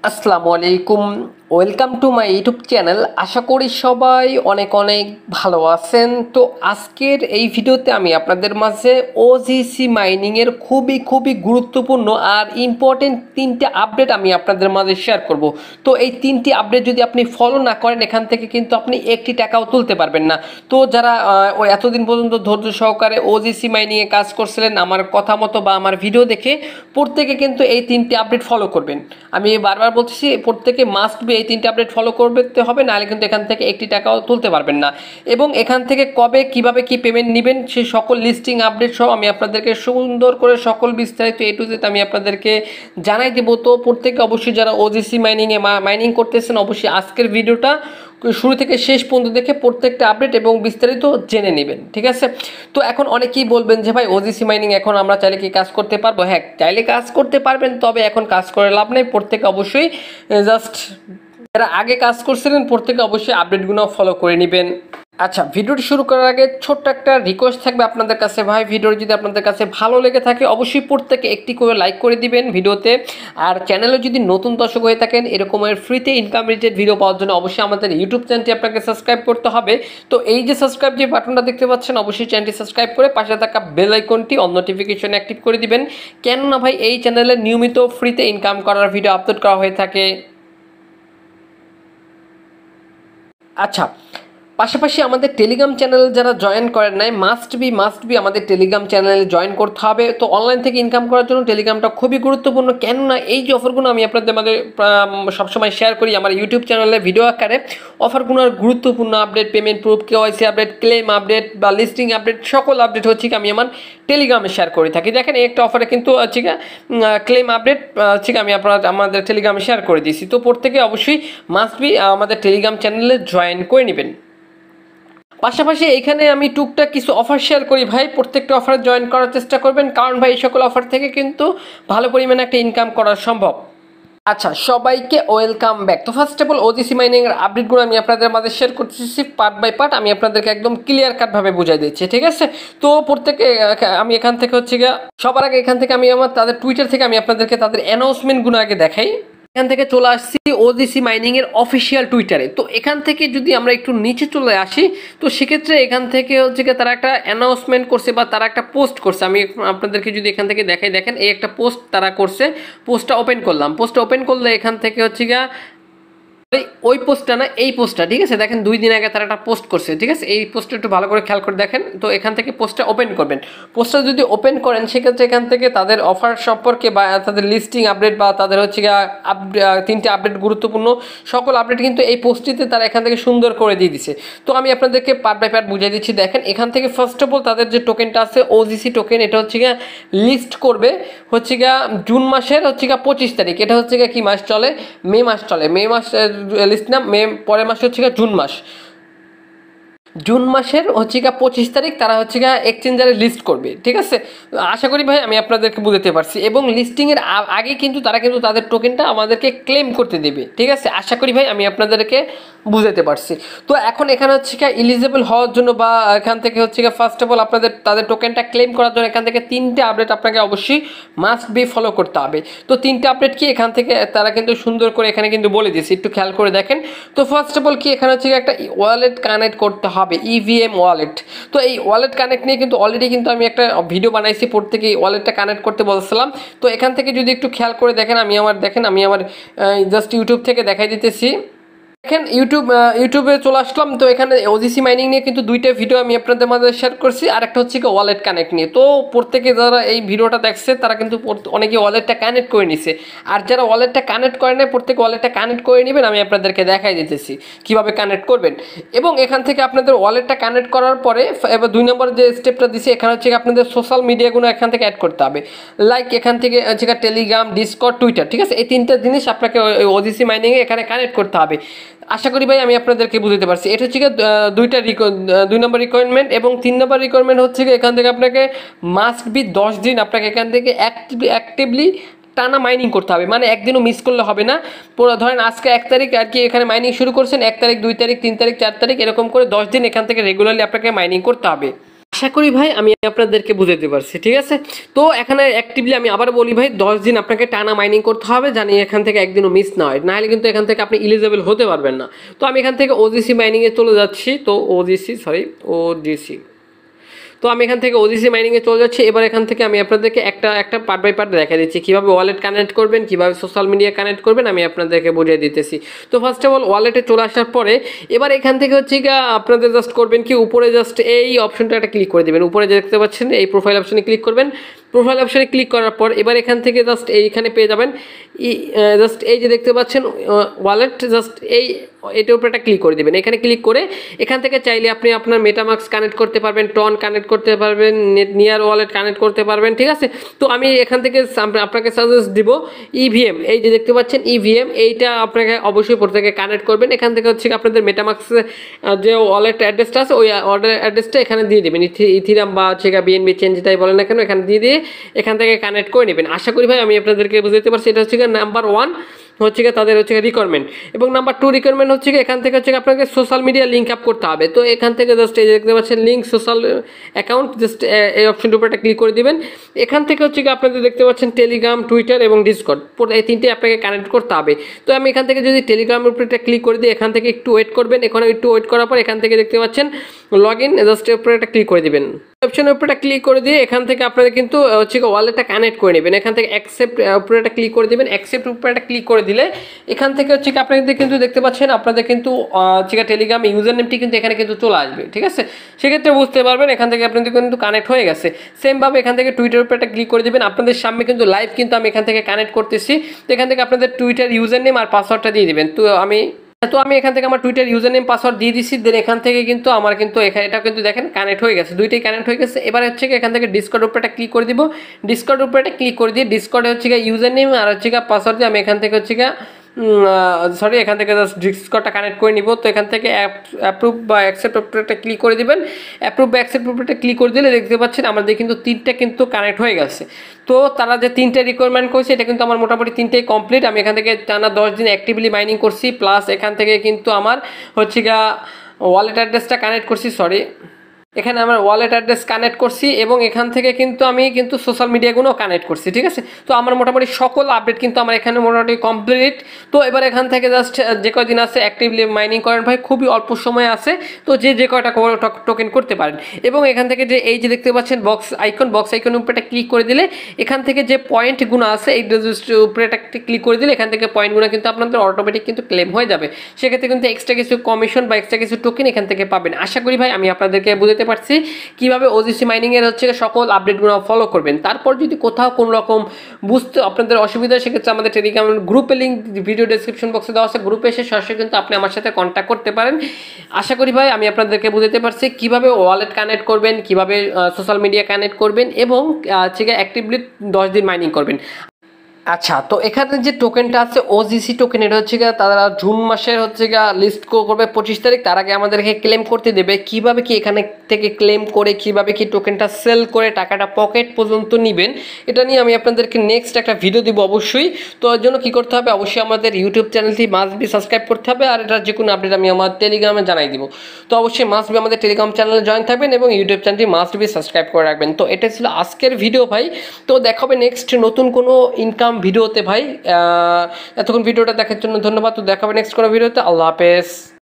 আসসালামু আলাইকুম। Welcome to my YouTube channel. আশা করি সবাই অনেক অনেক ভালো আছেন। তো আজকের এই ভিডিওতে আমি আপনাদের মাঝে ওজিসি মাইনিংয়ের খুবই গুরুত্বপূর্ণ আর ইম্পর্টেন্ট তিনটে আপডেট আমি আপনাদের মাঝে শেয়ার করব। তো এই তিনটি আপডেট যদি আপনি ফলো না করেন এখান থেকে কিন্তু আপনি একটি টাকাও তুলতে পারবেন না। তো যারা ওই এতদিন পর্যন্ত ধৈর্য সহকারে ওজিসি মাইনিংয়ে কাজ করছিলেন আমার কথা মতো বা আমার ভিডিও দেখে প্রত্যেকে কিন্তু এই তিনটি আপডেট ফলো করবেন। আমি বারবার বলতেছি প্রত্যেকে মাস্ট বি এই তিনটে আপডেট ফলো করতে হবে, নাহলে কিন্তু এখান থেকে একটি টাকাও তুলতে পারবেন না। এবং এখান থেকে কবে কিভাবে কি পেমেন্ট নেবেন সেই সকল লিস্টিং আপডেট সহ আমি আপনাদেরকে সুন্দর করে সকল বিস্তারিত এ টু জেড আমি আপনাদেরকে জানাই দেবো। তো প্রত্যেকে অবশ্যই যারা ওজিসি মাইনিংয়ে মাইনিং করতেছেন অবশ্যই আজকের ভিডিওটা শুরু থেকে শেষ পর্যন্ত দেখে প্রত্যেকটা আপডেট এবং বিস্তারিত জেনে নেবেন, ঠিক আছে? তো এখন অনেকেই বলবেন যে ভাই ওজিসি মাইনিং এখন আমরা চাইলে কি কাজ করতে পারবো? হ্যাঁ, চাইলে কাজ করতে পারবেন, তবে এখন কাজ করে লাভ নেই। প্রত্যেকে অবশ্যই জাস্ট যারা আগে কাজ করছিলেন প্রত্যেকে অবশ্যই আপডেটগুলো ফলো করে নেবেন। আচ্ছা, ভিডিওটি শুরু করার আগে ছোট্ট একটা রিকোয়েস্ট থাকবে আপনাদের কাছে। ভাই, ভিডিওটি যদি আপনাদের কাছে ভালো লেগে থাকে অবশ্যই প্রত্যেকে একটি করে লাইক করে দিবেন ভিডিওতে। আর চ্যানেলে যদি নতুন দর্শক হয়ে থাকেন এরকমের ফ্রিতে ইনকাম রিলেটেড ভিডিও পাওয়ার জন্য অবশ্যই আমাদের ইউটিউব চ্যানেলটি আপনাকে সাবস্ক্রাইব করতে হবে। তো এই যে সাবস্ক্রাইব যে বাটনটা দেখতে পাচ্ছেন অবশ্যই চ্যানেলটি সাবস্ক্রাইব করে পাশে থাকা বেল আইকনটি অন নোটিফিকেশন অ্যাক্টিভ করে দিবেন। কেননা ভাই এই চ্যানেলে নিয়মিত ফ্রিতে ইনকাম করার ভিডিও আপলোড করা হয়ে থাকে। আচ্ছা, পাশাপাশি আমাদের টেলিগ্রাম চ্যানেল যারা জয়েন করেন নাই মাস্ট বি আমাদের টেলিগ্রাম চ্যানেলে জয়েন করতে হবে। তো অনলাইন থেকে ইনকাম করার জন্য টেলিগ্রামটা খুবই গুরুত্বপূর্ণ। কেননা এই যে অফারগুলো আমি আপনাদের মাঝে সবসময় শেয়ার করি আমার ইউটিউব চ্যানেলে ভিডিও আকারে, অফারগুলোর গুরুত্বপূর্ণ update, payment proof, KYC update, claim update বা লিস্টিং আপডেট সকল আপডেট হচ্ছে কি আমি আমার টেলিগ্রামে শেয়ার করে থাকি। দেখেন এই একটা অফারে কিন্তু হচ্ছে ক্লেম আপডেট হচ্ছে আমি আমাদের টেলিগ্রামে শেয়ার করে দিয়েছি। তো প্রত্যেকে অবশ্যই মাস্ট বি আমাদের টেলিগ্রাম চ্যানেলে জয়েন করে নেবেন। পাশাপাশি এইখানে আমি টুকটাক কিছু অফার শেয়ার করি ভাই, প্রত্যেকটা অফারে জয়েন করার চেষ্টা করবেন, কারণ ভাই এই সকল অফার থেকে কিন্তু ভালো পরিমাণে একটা ইনকাম করা সম্ভব। আচ্ছা, সবাইকে ওয়েলকাম ব্যাক। তো ফার্স্ট অফ অল ওজিসি মাইনিংয়ের আপডেটগুলো আমি আপনাদের মাঝে শেয়ার করতেছি পার্ট বাই পার্ট, আমি আপনাদেরকে একদম ক্লিয়ার কাটভাবে বুঝাই দিচ্ছি, ঠিক আছে? তো প্রত্যেকে আমি এখান থেকে হচ্ছে গিয়ে সবার আগে এখান থেকে আমি আমার তাদের টুইটার থেকে আমি আপনাদেরকে তাদের অ্যানাউন্সমেন্টগুলো আগে দেখাই। এখান থেকে চলে আসছি ওজিসি মাইনিং এর অফিসিয়াল টুইটারে। তো এখান থেকে যদি আমরা একটু নিচে চলে আসি তো সেক্ষেত্রে এখান থেকে হচ্ছে তারা একটা অ্যানাউন্সমেন্ট করছে বা তারা একটা পোস্ট করছে। আমি আপনাদেরকে যদি এখান থেকে দেখাই, দেখেন এই একটা পোস্ট তারা করছে। পোস্টটা ওপেন করলাম, পোস্টটা ওপেন করলে এখান থেকে হচ্ছে গিয়া ওই পোস্টটা না, এই পোস্টটা, ঠিক আছে? দেখেন 2 দিন আগে তারা একটা পোস্ট করছে, ঠিক আছে? এই পোস্টটা একটু ভালো করে খেয়াল করে দেখেন। তো এখান থেকে পোস্টটা ওপেন করবেন। পোস্টটা যদি ওপেন করেন সেক্ষেত্রে এখান থেকে তাদের অফার সম্পর্কে বা তাদের লিস্টিং আপডেট বা তাদের হচ্ছে তিনটে আপডেট গুরুত্বপূর্ণ সকল আপডেট কিন্তু এই পোস্টটিতে তারা এখান থেকে সুন্দর করে দিয়ে দিছে। তো আমি আপনাদেরকে পার্ট বাই পার্ট বুঝিয়ে দিচ্ছি। দেখেন এখান থেকে ফার্স্ট অফ অল তাদের যে টোকেনটা আছে ওজিসি টোকেন, এটা হচ্ছে লিস্ট করবে হচ্ছে জুন মাসের হচ্ছে 25 তারিখ। এটা হচ্ছে কি মাস চলে? মে মাস চলে। মে মাস লিস্ট না, মে পরের মাসে হচ্ছে জুন মাস। জুন মাসের হচ্ছে 25 তারিখ তারা হচ্ছে এক্সচেঞ্জারে লিস্ট করবে, ঠিক আছে? আশা করি ভাই আমি আপনাদেরকে বুঝতে পারছি। এবং লিস্টিংয়ের আগে কিন্তু তারা কিন্তু তাদের টোকেনটা আমাদেরকে ক্লেম করতে দেবে, ঠিক আছে? আশা করি ভাই আমি আপনাদেরকে বুঝতে পারছি। তো এখন এখানে হচ্ছে এলিজিবল হওয়ার জন্য বা এখান থেকে হচ্ছে ফার্স্ট অফ অল আপনাদের তাদের টোকেনটা ক্লেম করার জন্য এখান থেকে 3টে আপডেট আপনাকে অবশ্যই মাস্ট বি ফলো করতে হবে। তো 3টে আপডেট কি এখান থেকে তারা কিন্তু সুন্দর করে এখানে কিন্তু বলে দিয়েছে, একটু খেয়াল করে দেখেন। তো ফার্স্ট অফ অল কি এখানে হচ্ছে একটা ওয়ালেট কানেক্ট করতে হবে, ইভিএম ওয়ালেট। তো এই ওয়ালেট কানেক্ট নিয়ে কিন্তু অলরেডি কিন্তু আমি একটা ভিডিও বানাইছি, প্রত্যেকে ওয়ালেটটা কানেক্ট করতে বলছিলাম। তো এখান থেকে যদি একটু খেয়াল করে দেখেন আমি আমার জাস্ট ইউটিউব থেকে দেখাই দিতেছি। দেখেন ইউটিউবে চলে আসলাম। তো এখানে ওজিসি মাইনিং নিয়ে কিন্তু 2টা ভিডিও আমি আপনাদের মাঝে শেয়ার করছি, আর একটা হচ্ছে ওয়ালেট কানেক্ট নিয়ে। তো প্রত্যেকে যারা এই ভিডিওটা দেখছে তারা কিন্তু অনেকে ওয়ালেটটা কানেক্ট করে নিছে, আর যারা ওয়ালেটটা কানেক্ট করে নেয় প্রত্যেকে ওয়ালেটটা কানেক্ট করে নেবেন। আমি আপনাদেরকে দেখাই দিতেছি কিভাবে কানেক্ট করবেন। এবং এখান থেকে আপনাদের ওয়ালেটটা কানেক্ট করার পরে এবার 2 নম্বর যে স্টেপটা দিছে এখানে হচ্ছে আপনাদের সোশ্যাল মিডিয়াগুলো এখান থেকে অ্যাড করতে হবে। লাইক এখান থেকে হচ্ছে টেলিগ্রাম, ডিসকর্ড, টুইটার, ঠিক আছে? এই 3টা জিনিস আপনাকে ওজিসি মাইনিংয়ে এখানে কানেক্ট করতে হবে। আশা করি ভাই আমি আপনাদেরকে বুঝতে পারছি। এটা হচ্ছে 2 নম্বর রিকোয়ারমেন্ট। এবং 3 নম্বর রিকোয়ারমেন্ট হচ্ছে এখান থেকে আপনাকে মাস্ট বি 10 দিন আপনাকে এখান থেকে অ্যাক্টিভলি টানা মাইনিং করতে হবে, মানে একদিনও মিস করলে হবে না। পুরো ধরেন আজকে 1 তারিখ আর কি এখানে মাইনিং শুরু করছেন, 1 তারিখ, 2 তারিখ, 3 তারিখ, 4 তারিখ এরকম করে 10 দিন এখান থেকে রেগুলারলি আপনাকে মাইনিং করতে হবে। আশা করি ভাই আমি আপনাদেরকে বুঝাতে পারছি, ঠিক আছে। তো এখানে অ্যাক্টিভলি আমি আবার বলি ভাই 10 দিন আপনাকে টানা মাইনিং করতে হবে, জানি এখান থেকে একদিনও মিস না হয়, নাহলে কিন্তু এখান থেকে আপনি ইলিজিবল হতে পারবেন না। তো আমি এখান থেকে ওজিসি মাইনিংয়ে চলে যাচ্ছি। তো ওজিসি, তো আমি এখান থেকে ওজিসি মাইনিংয়ে চলে যাচ্ছি। এবার এখান থেকে আমি আপনাদেরকে একটা পার্ট বাই পার্ট দেখা দিচ্ছি কীভাবে ওয়ালেট কানেক্ট করবেন, কীভাবে সোশ্যাল মিডিয়া কানেক্ট করবেন, আমি আপনাদেরকে বুঝিয়ে দিতেছি। তো ফার্স্ট অফ অল ওয়ালেটে চলে আসার পরে এবার এখান থেকে হচ্ছে গিয়ে আপনাদের জাস্ট করবেন কি, উপরে জাস্ট এই অপশনটা একটা ক্লিক করে দেবেন। উপরে দেখতে পাচ্ছেন এই প্রোফাইল অপশনে ক্লিক করবেন। প্রোফাইল অপশনে ক্লিক করার পর এবার এখান থেকে জাস্ট এইখানে পেয়ে যাবেন জাস্ট এই যে দেখতে পাচ্ছেন ওয়ালেট, জাস্ট এটার উপরে একটা ক্লিক করে দেবেন। এখানে ক্লিক করে এখান থেকে চাইলে আপনি আপনার মেটামাস্ক কানেক্ট করতে পারবেন, টন কানেক্ট করতে পারবেন, নিয়ার ওয়ালেট কানেক্ট করতে পারবেন, ঠিক আছে। তো আমি এখান থেকে আপনাকে সাজেস্ট দিব ইভিএম, এই যে দেখতে পাচ্ছেন ইভিএম, এইটা আপনাকে অবশ্যই প্রত্যেকে কানেক্ট করবেন। এখান থেকে হচ্ছে আপনাদের মেটামাস্ক যে ওয়ালেট অ্যাড্রেসটা আছে ওই ওয়ালেট অ্যাড্রেসটা এখানে দিয়ে দেবেন, ইথিরাম বা হচ্ছে বিএনবি চেঞ্জ যেটাই বলেন না কেন এখানে দিয়ে এখান থেকে কানেক্ট করে নেবেন। আশা করি ভাই আমি আপনাদেরকে বুঝতে পারছি। এটা হচ্ছে নাম্বার 1 হচ্ছে তাদের হচ্ছে রিকোয়ারমেন্ট, এবং নাম্বার 2 রিকোয়ারমেন্ট হচ্ছে এখান থেকে হচ্ছে আপনাকে সোশ্যাল মিডিয়া লিঙ্ক আপ করতে হবে। তো এখান থেকে জাস্ট এই দেখতে পাচ্ছেন লিঙ্ক সোশ্যাল অ্যাকাউন্ট, জাস্ট এই অপশনটার উপর একটা ক্লিক করে দিবেন। এখান থেকে হচ্ছে আপনাদের দেখতে পাচ্ছেন টেলিগ্রাম, টুইটার এবং ডিসকর্ড, এই তিনটে আপনাকে কানেক্ট করতে হবে। তো আমি এখান থেকে যদি টেলিগ্রামের উপর একটা ক্লিক করে দিই, এখান থেকে একটু ওয়েট করবেন। এখানে একটু ওয়েট করার পর এখান থেকে দেখতে পাচ্ছেন লগ ইন, জাস্ট এর উপরে একটা ক্লিক করে দিবেন। অপশনের উপরে একটা ক্লিক করে দিয়ে এখান থেকে আপনাদের কিন্তু হচ্ছে ওয়ালেটটা কানেক্ট করে নেবেন। এখান থেকে অ্যাকসেপ্ট উপরে একটা ক্লিক করে দিবেন। অ্যাকসেপ্ট উপরে একটা ক্লিক করে দিলে এখান থেকে হচ্ছে আপনাদের কিন্তু দেখতে পাচ্ছেন আপনাদের কিন্তু টেলিগ্রাম ইউজার নেমটি কিন্তু এখানে কিন্তু চলে আসবে, ঠিক আছে। সেক্ষেত্রে বুঝতে পারবেন এখান থেকে আপনাদের কিন্তু কানেক্ট হয়ে গেছে। সেমভাবে এখান থেকে টুইটার উপরে একটা ক্লিক করে দেবেন। আপনাদের সামনে কিন্তু লাইভ কিন্তু আমি এখান থেকে কানেক্ট করতেছি। তো এখান থেকে আপনাদের টুইটার ইউজার নেম আর পাসওয়ার্ডটা দিয়ে দিবেন। তো আমি এখান থেকে আমার টুইটার ইউজার নেম পাসওয়ার্ড দিয়ে দিচ্ছি। দেন এখান থেকে কিন্তু আমার কিন্তু এখানে এটা কিন্তু দেখেন কানেক্ট হয়ে গেছে, দুইটাই কানেক্ট হয়ে গেছে। এবার হচ্ছে এখান থেকে ডিসকর্ড উপরে একটা ক্লিক করে দিব। ডিসকর্ড উপরে একটা ক্লিক করে দিয়ে ডিসকর্ডে হচ্ছে ইউজার নেম আর হচ্ছে পাসওয়ার্ড দিয়ে আমি এখান থেকে হচ্ছে এখান থেকে জাস্ট ডিসকর্ডটা কানেক্ট করে নিব। তো এখান থেকে অ্যাপ্রুভ বা অ্যাকসেপ্ট উপরে একটা ক্লিক করে দিবেন। অ্যাপ্রুভ বা অ্যাকসেপ্ট উপরে একটা ক্লিক করে দিলে দেখতে পাচ্ছেন আমাদের কিন্তু 3টা কিন্তু কানেক্ট হয়ে গেছে। তো তারা যে 3টে রিকোয়ারমেন্ট করেছে এটা কিন্তু আমার মোটামুটি 3টেই কমপ্লিট। আমি এখান থেকে টানা 10 দিন অ্যাক্টিভলি মাইনিং করছি, প্লাস এখান থেকে কিন্তু আমার হচ্ছে ওয়ালেট অ্যাড্রেসটা কানেক্ট করছি, এখানে আমার ওয়ালেট অ্যাড্রেস কানেক্ট করছি এবং এখান থেকে কিন্তু আমি কিন্তু সোশ্যাল মিডিয়াগুলো কানেক্ট করছি, ঠিক আছে। তো আমার মোটামুটি সকল আপডেট কিন্তু আমার এখানে মোটামুটি কমপ্লিট। তো এবার এখান থেকে জাস্ট যে কয়দিন আছে অ্যাক্টিভলি মাইনিং করেন ভাই, খুবই অল্প সময় আছে। তো যে কয়টা টোকেন করতে পারেন। এবং এখান থেকে যে এই যে দেখতে পাচ্ছেন বক্স আইকন উপরে একটা ক্লিক করে দিলে এখান থেকে যে পয়েন্টগুলো আছে এই উপরে একটা ক্লিক করে দিলে এখান থেকে পয়েন্টগুলো কিন্তু আপনাদের অটোমেটিক কিন্তু ক্লেম হয়ে যাবে। সেক্ষেত্রে কিন্তু এক্সট্রা কিছু কমিশন বা এক্সট্রা কিছু টোকেন এখান থেকে পাবেন। আশা করি ভাই আমি আপনাদেরকে বুঝতে পারছি কিভাবে ওজিসি মাইনিং এর হচ্ছে সকল আপডেটগুলো ফলো করবেন। তারপর যদি কোথাও কোনো রকম বুঝতে আপনাদের অসুবিধা সেক্ষেত্রে আমাদের টেলিগ্রাম গ্রুপের লিঙ্ক ভিডিও ডেসক্রিপশন বক্সে দেওয়া আছে, গ্রুপে এসে সরাসরি কিন্তু আপনি আমার সাথে কন্ট্যাক্ট করতে পারেন। আশা করি ভাই আমি আপনাদেরকে বুঝতে পারছি কিভাবে ওয়ালেট কানেক্ট করবেন, কিভাবে সোশ্যাল মিডিয়া কানেক্ট করবেন এবং অ্যাক্টিভলি 10 দিন মাইনিং করবেন। আচ্ছা, তো এখানে যে টোকেনটা আছে ওজিসি টোকেন, এটা হচ্ছে তারা জুন মাসের হচ্ছে লিস্ট করবে 25 তারিখ, তার আগে আমাদেরকে ক্লেম করতে দেবে। কিভাবে কি এখানে থেকে ক্লেম করে কিভাবে কি টোকেনটা সেল করে টাকাটা পকেট পর্যন্ত নেবেন এটা নিয়ে আমি আপনাদেরকে নেক্সট একটা ভিডিও দিব অবশ্যই। তো এর জন্য কী করতে হবে, অবশ্যই আমাদের ইউটিউব চ্যানেলটি মাস্ট বি সাবস্ক্রাইব করতে হবে, আর এটার যে কোনো আপডেট আমি আমার টেলিগ্রামে জানাই দিব। তো অবশ্যই মাস্ট বি আমাদের টেলিগ্রাম চ্যানেলে জয়েন থাকবেন এবং ইউটিউব চ্যানেলটি মাস্ট বি সাবস্ক্রাইব করে রাখবেন। তো এটা ছিল আজকের ভিডিও ভাই। তো দেখা হবে নেক্সট নতুন কোনো ইনকাম ভিডিওতে ভাই। এতক্ষণ ভিডিওটা দেখার জন্য ধন্যবাদ। তো দেখা হবে নেক্সট কোনো ভিডিওতে। আল্লাহ হাফেজ।